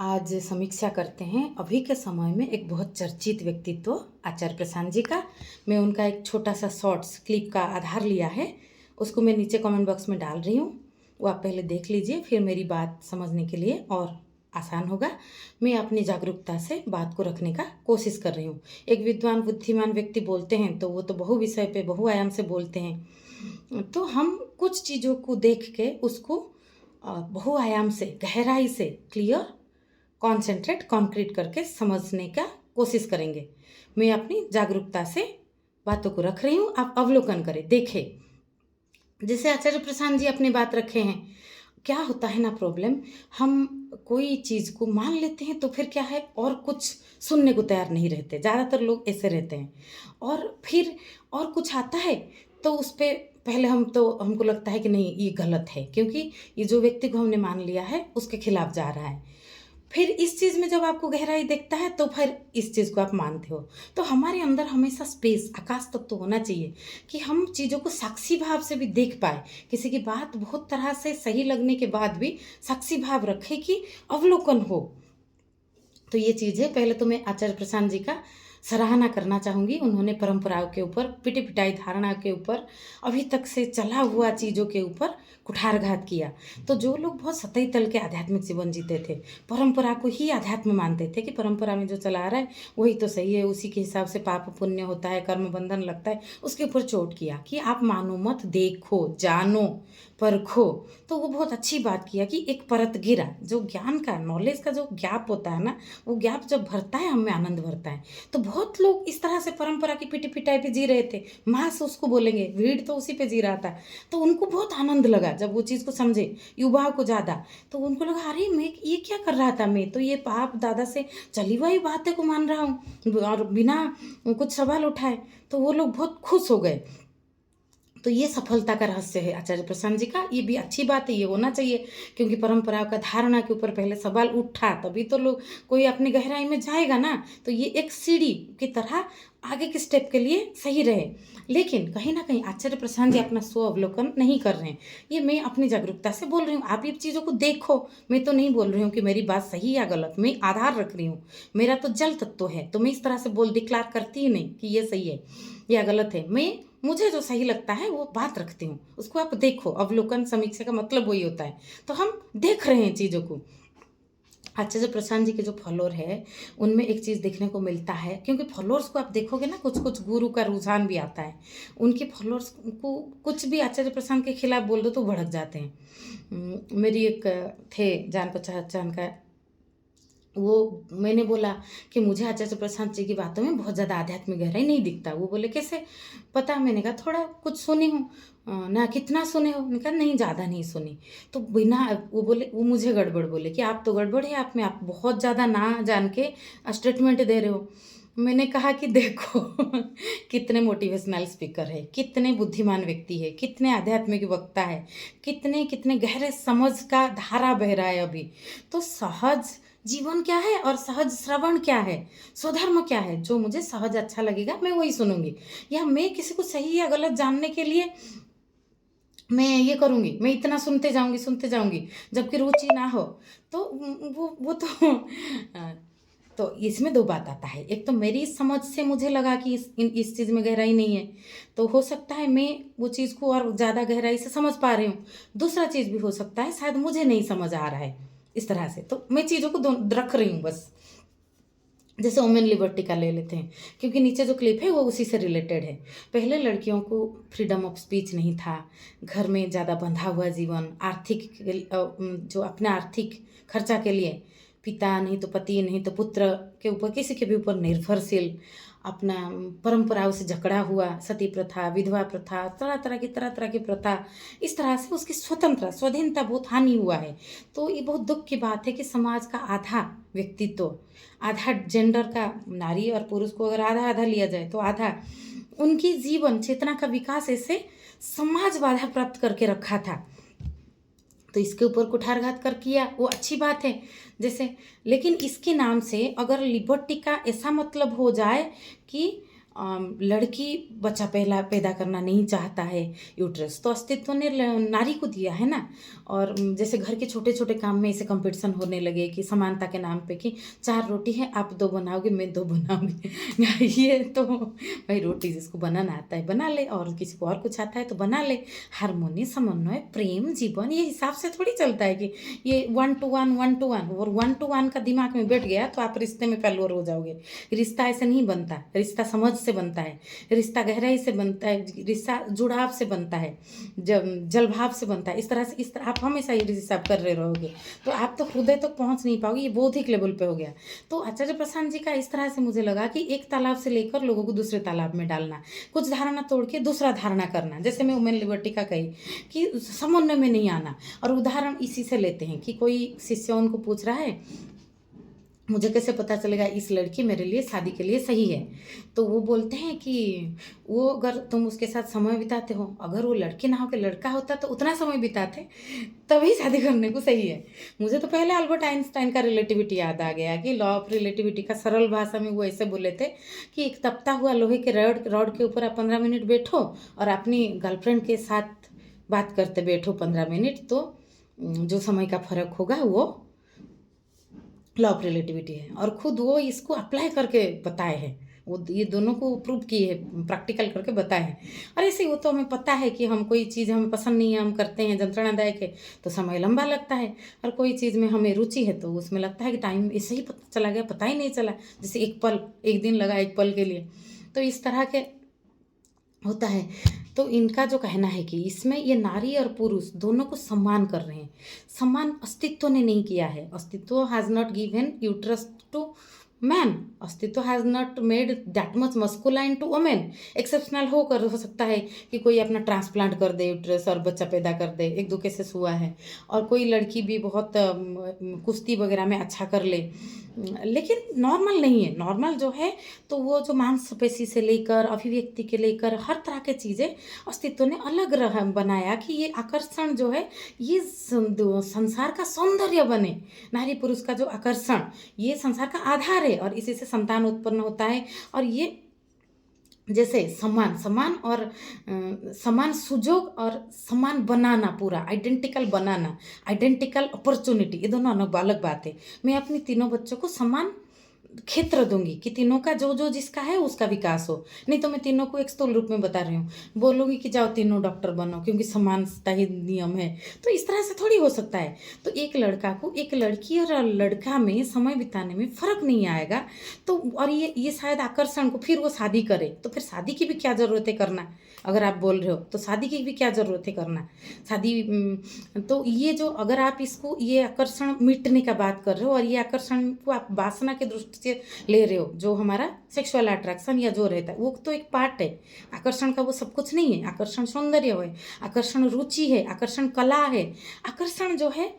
आज समीक्षा करते हैं अभी के समय में एक बहुत चर्चित व्यक्तित्व आचार्य प्रशांत जी का। मैं उनका एक छोटा सा शॉर्ट्स क्लिप का आधार लिया है, उसको मैं नीचे कमेंट बॉक्स में डाल रही हूँ। वो आप पहले देख लीजिए, फिर मेरी बात समझने के लिए और आसान होगा। मैं अपनी जागरूकता से बात को रखने का कोशिश कर रही हूँ। एक विद्वान बुद्धिमान व्यक्ति बोलते हैं तो वो तो बहु विषय पे बहुआयाम से बोलते हैं, तो हम कुछ चीज़ों को देख के उसको बहुआयाम से गहराई से क्लियर कॉन्सेंट्रेट कॉन्क्रीट करके समझने का कोशिश करेंगे। मैं अपनी जागरूकता से बातों को रख रही हूँ, आप अवलोकन करें, देखें। जैसे आचार्य प्रशांत जी अपनी बात रखे हैं, क्या होता है ना प्रॉब्लम, हम कोई चीज़ को मान लेते हैं तो फिर क्या है, और कुछ सुनने को तैयार नहीं रहते। ज़्यादातर लोग ऐसे रहते हैं। और फिर और कुछ आता है तो उस पर पहले हमको लगता है कि नहीं ये गलत है, क्योंकि ये जो व्यक्ति को हमने मान लिया है उसके खिलाफ जा रहा है। फिर इस चीज़ में जब आपको गहराई दिखता है तो फिर इस चीज़ को आप मानते हो। तो हमारे अंदर हमेशा स्पेस, आकाश तक तो होना चाहिए कि हम चीज़ों को साक्षी भाव से भी देख पाए। किसी की बात बहुत तरह से सही लगने के बाद भी साक्षी भाव रखे कि अवलोकन हो। तो ये चीज़ है। पहले तो मैं आचार्य प्रशांत जी का सराहना करना चाहूँगी। उन्होंने परंपराओं के ऊपर, पिटी पिटाई धारणा के ऊपर, अभी तक से चला हुआ चीज़ों के ऊपर कुठारघात किया। तो जो लोग बहुत सतही तल के आध्यात्मिक जीवन जीते थे, परंपरा को ही आध्यात्म मानते थे कि परंपरा में जो चला आ रहा है वही तो सही है, उसी के हिसाब से पाप पुण्य होता है, कर्म बंधन लगता है, उसके ऊपर चोट किया कि आप मानो मत, देखो, जानो, परखो। तो वो बहुत अच्छी बात किया कि एक परत गिरा, जो ज्ञान का, नॉलेज का जो गैप होता है ना, वो गैप जब भरता है हमें आनंद भरता है। तो बहुत लोग इस तरह से परंपरा की पिटी पिटाई पे जी रहे थे, मास उसको बोलेंगे, भीड़ तो उसी पे जी रहा था। तो उनको बहुत आनंद लगा जब वो चीज़ को समझे, युवाओं को ज़्यादा। तो उनको लगा अरे मैं ये क्या कर रहा था, मैं तो ये बाप दादा से चली हुई बातें को मान रहा हूँ और बिना कुछ सवाल उठाए। तो वो लोग बहुत खुश हो गए। तो ये सफलता का रहस्य है आचार्य प्रशांत जी का। ये भी अच्छी बात है, ये होना चाहिए, क्योंकि परंपराओं का धारणा के ऊपर पहले सवाल उठा तभी तो लोग कोई अपनी गहराई में जाएगा ना। तो ये एक सीढ़ी की तरह आगे के स्टेप के लिए सही रहे। लेकिन कहीं ना कहीं आचार्य प्रशांत जी अपना स्व अवलोकन नहीं कर रहे हैं। ये मैं अपनी जागरूकता से बोल रही हूँ, आप ये चीज़ों को देखो। मैं तो नहीं बोल रही हूँ कि मेरी बात सही या गलत, मैं आधार रख रही हूँ। मेरा तो जल तत्व है, तो मैं इस तरह से डिक्लार करती ही नहीं कि ये सही है या गलत है। मुझे जो सही लगता है वो बात रखती हूँ, उसको आप देखो। अवलोकन समीक्षा का मतलब वही होता है। तो हम देख रहे हैं चीज़ों को। आचार्य प्रशांत जी के जो फॉलोअर है उनमें एक चीज़ देखने को मिलता है, क्योंकि फॉलोअर्स को आप देखोगे ना, कुछ कुछ गुरु का रुझान भी आता है। उनके फॉलोअर्स को कुछ भी आचार्य प्रशांत के खिलाफ बोल दो तो भड़क जाते हैं। मेरी एक थे जान पहचान का, वो मैंने बोला कि मुझे आचार्य प्रशांत जी की बातों में बहुत ज़्यादा आध्यात्मिक गहराई नहीं दिखता। वो बोले कैसे पता? मैंने कहा थोड़ा कुछ सुनी हूँ। ना कितना सुने हो? मैंने कहा नहीं, ज़्यादा नहीं सुनी। तो बिना, वो बोले, वो मुझे गड़बड़ बोले कि आप तो गड़बड़ है आप में, आप बहुत ज़्यादा ना जान के स्टेटमेंट दे रहे हो। मैंने कहा कि देखो कितने मोटिवेशनल स्पीकर है, कितने बुद्धिमान व्यक्ति है, कितने आध्यात्मिक वक्ता है, कितने कितने गहरे समझ का धारा बह रहा है अभी। तो सहज जीवन क्या है और सहज श्रवण क्या है, स्वधर्म क्या है, जो मुझे सहज अच्छा लगेगा मैं वही सुनूंगी। या मैं किसी को सही या गलत जानने के लिए मैं ये करूंगी, मैं इतना सुनते जाऊंगी जबकि रुचि ना हो। तो वो तो तो इसमें दो बात आता है। एक तो मेरी समझ से मुझे लगा कि इस चीज़ में गहराई नहीं है, तो हो सकता है मैं वो चीज़ को और ज़्यादा गहराई से समझ पा रही हूँ। दूसरा चीज़ भी हो सकता है शायद मुझे नहीं समझ आ रहा है इस तरह से। तो मैं चीज़ों को रख रही हूँ बस। जैसे वुमेन लिबर्टी का ले लेते हैं, क्योंकि नीचे जो क्लिप है वो उसी से रिलेटेड है। पहले लड़कियों को फ्रीडम ऑफ स्पीच नहीं था, घर में ज़्यादा बंधा हुआ जीवन, जो अपने आर्थिक खर्चा के लिए पिता नहीं तो पति नहीं तो पुत्र के ऊपर, किसी के भी ऊपर निर्भरशील, अपना परंपराओं से जकड़ा हुआ, सती प्रथा, विधवा प्रथा, तरह तरह की प्रथा, इस तरह से उसकी स्वतंत्रता, स्वाधीनता बहुत हानि हुआ है। तो ये बहुत दुख की बात है कि समाज का आधा व्यक्तित्व, आधा जेंडर का, नारी और पुरुष को अगर आधा आधा लिया जाए तो आधा, उनकी जीवन चेतना का विकास ऐसे समाज बाधा प्राप्त करके रखा था। तो इसके ऊपर कुठारघात कर किया, वो अच्छी बात है जैसे। लेकिन इसके नाम से अगर लिबर्टी का ऐसा मतलब हो जाए कि लड़की बच्चा पहला पैदा करना नहीं चाहता है, यूट्रस तो अस्तित्व ने नारी को दिया है ना। और जैसे घर के छोटे छोटे काम में ऐसे कंपटीशन होने लगे कि समानता के नाम पे कि 4 रोटी है, आप 2 बनाओगे, मैं 2 बनाऊंगी ये तो भाई, रोटी जिसको बनाना आता है बना ले, और किसी को और कुछ आता है तो बना ले। हारमोनी, समन्वय, प्रेम, जीवन, ये हिसाब से थोड़ी चलता है कि ये 1 to 1 1 to 1, और 1 to 1 का दिमाग में बैठ गया तो आप रिश्ते में फेल्योर हो जाओगे। रिश्ता ऐसे नहीं बनता, रिश्ता समझ से बनता है, रिश्ता गहराई से बनता है, रिश्ता जुड़ाव से बनता है, जल भाव से बनता है। इस तरह आप हमेशा ये हिसाब कर रहे रहोगे तो आप तो हृदय तक पहुंच नहीं पाओगे, ये बौद्धिक लेवल पे हो गया। तो आचार्य प्रशांत जी का इस तरह से मुझे लगा कि एक तालाब से लेकर लोगों को दूसरे तालाब में डालना, कुछ धारणा तोड़ के दूसरा धारणा करना। जैसे मैं वुमेन लिबर्टी का कही कि समन्वय में नहीं आना, और उदाहरण इसी से लेते हैं कि कोई शिष्य उनको पूछ रहा है, मुझे कैसे पता चलेगा इस लड़की मेरे लिए शादी के लिए सही है। तो वो बोलते हैं कि वो अगर तुम उसके साथ समय बिताते हो, अगर वो लड़की ना हो के लड़का होता तो उतना समय बिताते, तभी शादी करने को सही है। मुझे तो पहले अल्बर्ट आइंस्टाइन का रिलेटिविटी याद आ गया कि लॉ ऑफ रिलेटिविटी का सरल भाषा में वो ऐसे बोले थे कि एक तपता हुआ लोहे के रॉड के ऊपर आप 15 मिनट बैठो और अपनी गर्लफ्रेंड के साथ बात करते बैठो 15 मिनट, तो जो समय का फर्क होगा वो लॉ ऑफ रिलेटिविटी है। और खुद वो इसको अप्लाई करके बताए हैं, वो ये दोनों को प्रूव किए हैं, प्रैक्टिकल करके बताए हैं। और ऐसे वो तो हमें पता है कि हम कोई चीज़ हमें पसंद नहीं है, हम करते हैं, यंत्रणादायक है तो समय लंबा लगता है, और कोई चीज़ में हमें रुचि है तो उसमें लगता है कि टाइम ऐसे ही पता चला गया, पता ही नहीं चला, जैसे एक दिन लगा एक पल के लिए। तो इस तरह के होता है। तो इनका जो कहना है कि इसमें ये नारी और पुरुष दोनों को सम्मान कर रहे हैं। सम्मान अस्तित्व ने नहीं किया है, अस्तित्व has not given uterus to man, अस्तित्व has not made that much masculine to women. Exceptional हो सकता है कि कोई अपना ट्रांसप्लांट कर दे यूट्रस और बच्चा पैदा कर दे, एक दो केसेस हुआ है, और कोई लड़की भी बहुत कुश्ती वगैरह में अच्छा कर ले, लेकिन नॉर्मल नहीं है। नॉर्मल जो है तो वो जो मांसपेशी से लेकर अभिव्यक्ति के लेकर हर तरह के चीज़ें अस्तित्व ने अलग बनाया कि ये आकर्षण जो है ये संसार का सौंदर्य बने। नारी पुरुष का जो आकर्षण ये संसार का आधार है, और इसी से संतान उत्पन्न होता है। और ये जैसे समान और समान सुजोग और समान बनाना, पूरा आइडेंटिकल बनाना, आइडेंटिकल अपॉर्चुनिटी, ये दोनों अलग अलग बात है। मैं अपनी तीनों बच्चों को समान क्षेत्र दूंगी कि तीनों का जो जो जिसका है उसका विकास हो, नहीं तो मैं तीनों को एक स्थूल रूप में बता रही हूँ, बोलूँगी कि जाओ तीनों डॉक्टर बनो क्योंकि समानता ही नियम है, तो इस तरह से थोड़ी हो सकता है। तो एक लड़का को एक लड़की और लड़का में समय बिताने में फर्क नहीं आएगा। तो और ये शायद आकर्षण को फिर वो शादी करे, तो फिर शादी की भी क्या ज़रूरत है करना, अगर आप बोल रहे हो तो शादी की भी क्या ज़रूरत है करना शादी। तो ये जो अगर आप इसको ये आकर्षण मिटने का बात कर रहे हो, और ये आकर्षण को आप वासना के दृष्टि से ले रहे हो, जो हमारा सेक्सुअल अट्रैक्शन या जो रहता है वो तो एक पार्ट है आकर्षण का, वो सब कुछ नहीं है। आकर्षण सौंदर्य है, आकर्षण रुचि है, आकर्षण कला है। आकर्षण जो है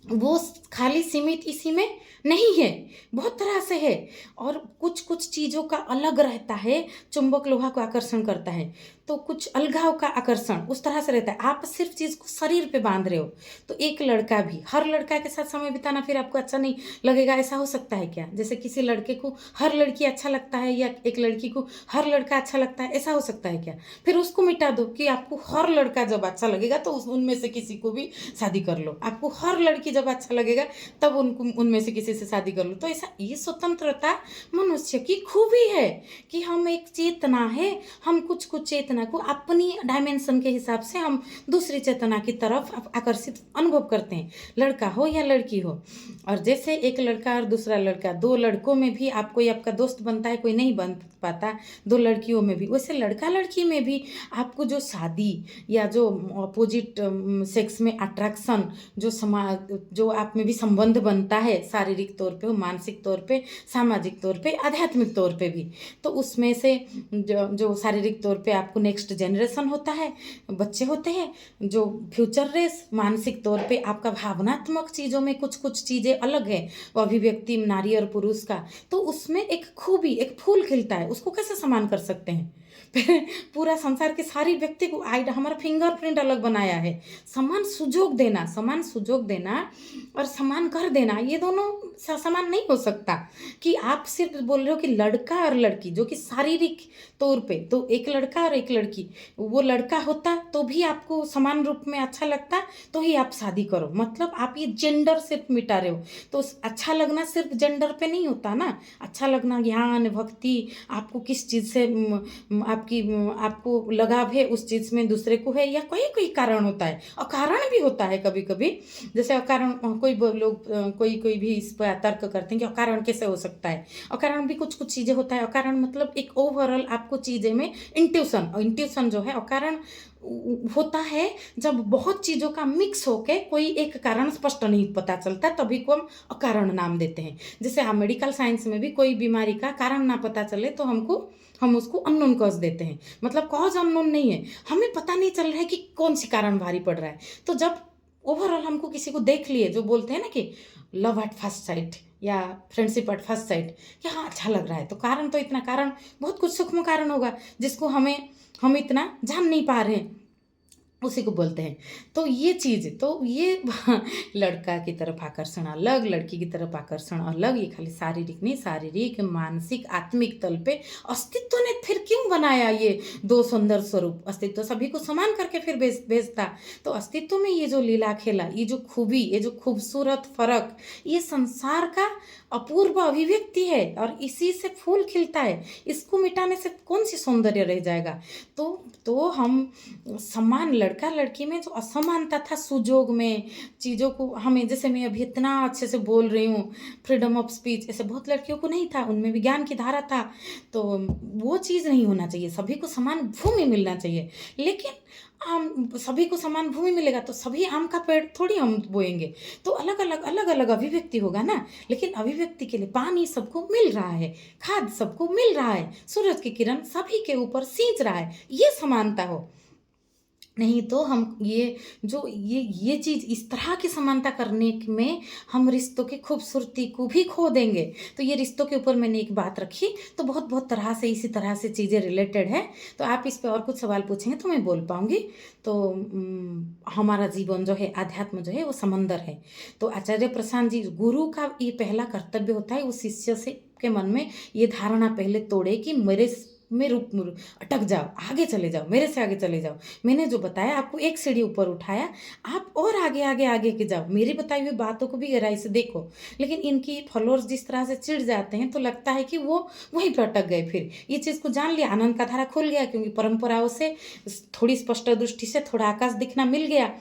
वो खाली सीमित इसी में नहीं है, बहुत तरह से है, और कुछ कुछ चीज़ों का अलग रहता है। चुंबक लोहा को आकर्षण करता है, तो कुछ अलगाव का आकर्षण उस तरह से रहता है। आप सिर्फ चीज़ को शरीर पे बांध रहे हो। तो एक लड़का भी, हर लड़का के साथ समय बिताना फिर आपको अच्छा नहीं लगेगा, ऐसा हो सकता है क्या? जैसे किसी लड़के को हर लड़की अच्छा लगता है, या एक लड़की को हर लड़का अच्छा लगता है, ऐसा हो सकता है क्या? फिर उसको मिटा दो कि आपको हर लड़का जब अच्छा लगेगा तो उनमें से किसी को भी शादी कर लो, आपको हर लड़की जब अच्छा लगेगा तब उनमें से किसी से शादी कर लो। तो ऐसा, ये स्वतंत्रता मनुष्य की खूबी है कि हम एक चेतना है, हम कुछ कुछ चेतना को अपनी डायमेंशन के हिसाब से हम दूसरी चेतना की तरफ आकर्षित अनुभव करते हैं, लड़का हो या लड़की हो। और जैसे एक लड़का और दूसरा लड़का, दो लड़कों में भी आप, कोई आपका दोस्त बनता है, कोई नहीं बन पाता, दो लड़कियों में भी, वैसे लड़का लड़की में भी आपको जो शादी या जो अपोजिट सेक्स में अट्रैक्शन, जो आप में भी संबंध बनता है, शारीरिक तौर पे हो, मानसिक तौर पे, सामाजिक तौर पे, आध्यात्मिक तौर पे भी, तो उसमें से जो शारीरिक तौर पे आपको नेक्स्ट जनरेशन होता है, बच्चे होते हैं, जो फ्यूचर रेस, मानसिक तौर पे आपका भावनात्मक चीज़ों में कुछ कुछ चीज़ें अलग है, वो अभिव्यक्ति नारी और पुरुष का, तो उसमें एक खूबी, एक फूल खिलता है, उसको कैसे समान कर सकते हैं? फिर पूरा संसार के सारी व्यक्ति को हमारा फिंगरप्रिंट अलग बनाया है। समान सुजोग देना और समान कर देना, ये दोनों समान नहीं हो सकता। कि आप सिर्फ बोल रहे हो कि लड़का और लड़की, जो कि शारीरिक तौर पे तो एक लड़का और एक लड़की, वो लड़का होता तो भी आपको समान रूप में अच्छा लगता तो ही आप शादी करो। मतलब आप ये जेंडर सिर्फ मिटा रहे हो। तो अच्छा लगना सिर्फ जेंडर पे नहीं होता ना। अच्छा लगना, ज्ञान, भक्ति, आपको किस चीज़ से आपको लगाव है उस चीज़ में दूसरे को है, या कोई कोई कारण होता है। और कारण भी होता है कभी कभी, जैसे अकारण लोग कोई भी इस पर तर्क करते हैं कि अकारण कैसे हो सकता है। अकारण भी कुछ कुछ चीज़ें होता है। अकारण मतलब एक ओवरऑल आपको चीज़ें में इंट्यूशन जो है अकारण होता है, जब बहुत चीज़ों का मिक्स होके कोई एक कारण स्पष्ट नहीं पता चलता, तभी को हम अकारण नाम देते हैं। जैसे आप मेडिकल साइंस में भी कोई बीमारी का कारण ना पता चले तो हम उसको अननोन कॉज देते हैं। मतलब कॉज अननोन नहीं है, हमें पता नहीं चल रहा है कि कौन सी कारण भारी पड़ रहा है। तो जब ओवरऑल हमको किसी को देख लिए, जो बोलते हैं ना कि लव एट फर्स्ट साइट या फ्रेंडशिप एट फर्स्ट साइट, कि हाँ अच्छा लग रहा है, तो कारण तो इतना कारण बहुत कुछ सूक्ष्म कारण होगा जिसको हम इतना जान नहीं पा रहे हैं, उसी को बोलते हैं। तो ये चीज़, तो ये लड़का की तरफ आकर्षण अलग, लड़की की तरफ आकर्षण अलग, ये खाली शारीरिक नहीं, शारीरिक, मानसिक, आत्मिक तल पे अस्तित्व ने फिर क्यों बनाया ये दो सुंदर स्वरूप। अस्तित्व सभी को समान करके फिर भेजता। तो अस्तित्व में ये जो लीला खेला, ये जो खूबी, ये जो खूबसूरत फर्क, ये संसार का अपूर्व अभिव्यक्ति है और इसी से फूल खिलता है। इसको मिटाने से कौन सी सौंदर्य रह जाएगा। तो हम समान, लड़का लड़की में जो असमानता था सुजोग में, चीज़ों को हमें, जैसे मैं अभी इतना अच्छे से बोल रही हूँ, फ्रीडम ऑफ स्पीच, ऐसे बहुत लड़कियों को नहीं था, उनमें विज्ञान की धारा था। तो वो चीज़ नहीं होना चाहिए, सभी को समान भूमि मिलना चाहिए। लेकिन सभी को समान भूमि मिलेगा तो सभी आम का पेड़ थोड़ी हम बोएंगे। तो अलग अलग अभिव्यक्ति होगा ना। लेकिन अभिव्यक्ति के लिए पानी सबको मिल रहा है, खाद सबको मिल रहा है, सूरज की किरण सभी के ऊपर सींच रहा है, ये समानता हो। नहीं तो हम ये चीज़ इस तरह की समानता करने में हम रिश्तों की खूबसूरती को भी खो देंगे। तो ये रिश्तों के ऊपर मैंने एक बात रखी, तो बहुत तरह से इसी तरह से चीज़ें रिलेटेड है। तो आप इस पे और कुछ सवाल पूछेंगे तो मैं बोल पाऊँगी। तो हमारा जीवन जो है, आध्यात्म जो है वो समंदर है। तो आचार्य प्रशांत जी, गुरु का ये पहला कर्तव्य होता है, उस शिष्य से के मन में ये धारणा पहले तोड़े कि मेरे में अटक जाओ, आगे चले जाओ, मेरे से आगे चले जाओ। मैंने जो बताया आपको, एक सीढ़ी ऊपर उठाया, आप और आगे के जाओ, मेरी बताई हुई बातों को भी गहराई से देखो। लेकिन इनकी फॉलोअर्स जिस तरह से चिढ़ जाते हैं तो लगता है कि वो वहीं पर अटक गए। फिर ये चीज़ को जान लिया, आनंद का धारा खुल गया, क्योंकि परंपराओं से थोड़ी स्पष्ट दृष्टि से थोड़ा आकाश दिखना मिल गया।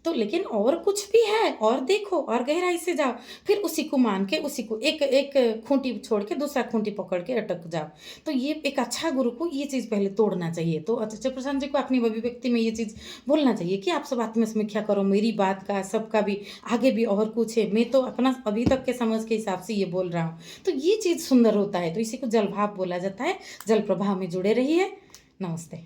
तो लेकिन और कुछ भी है, और देखो, और गहराई से जाओ। फिर उसी को मान के, उसी को एक खूंटी छोड़ के दूसरा खूंटी पकड़ के अटक जाओ। तो ये एक अच्छा गुरु को ये चीज़ पहले तोड़ना चाहिए। तो आचार्य प्रशांत जी को अपनी अभिव्यक्ति में ये चीज़ बोलना चाहिए कि आप सब आत्मसमीक्षा करो, मेरी बात का, सबका भी, आगे भी और कुछ है, मैं तो अपना अभी तक के समझ के हिसाब से ये बोल रहा हूँ। तो ये चीज़ सुंदर होता है। तो इसी को जल भाव बोला जाता है। जल प्रभाव में जुड़े रहिए। नमस्ते।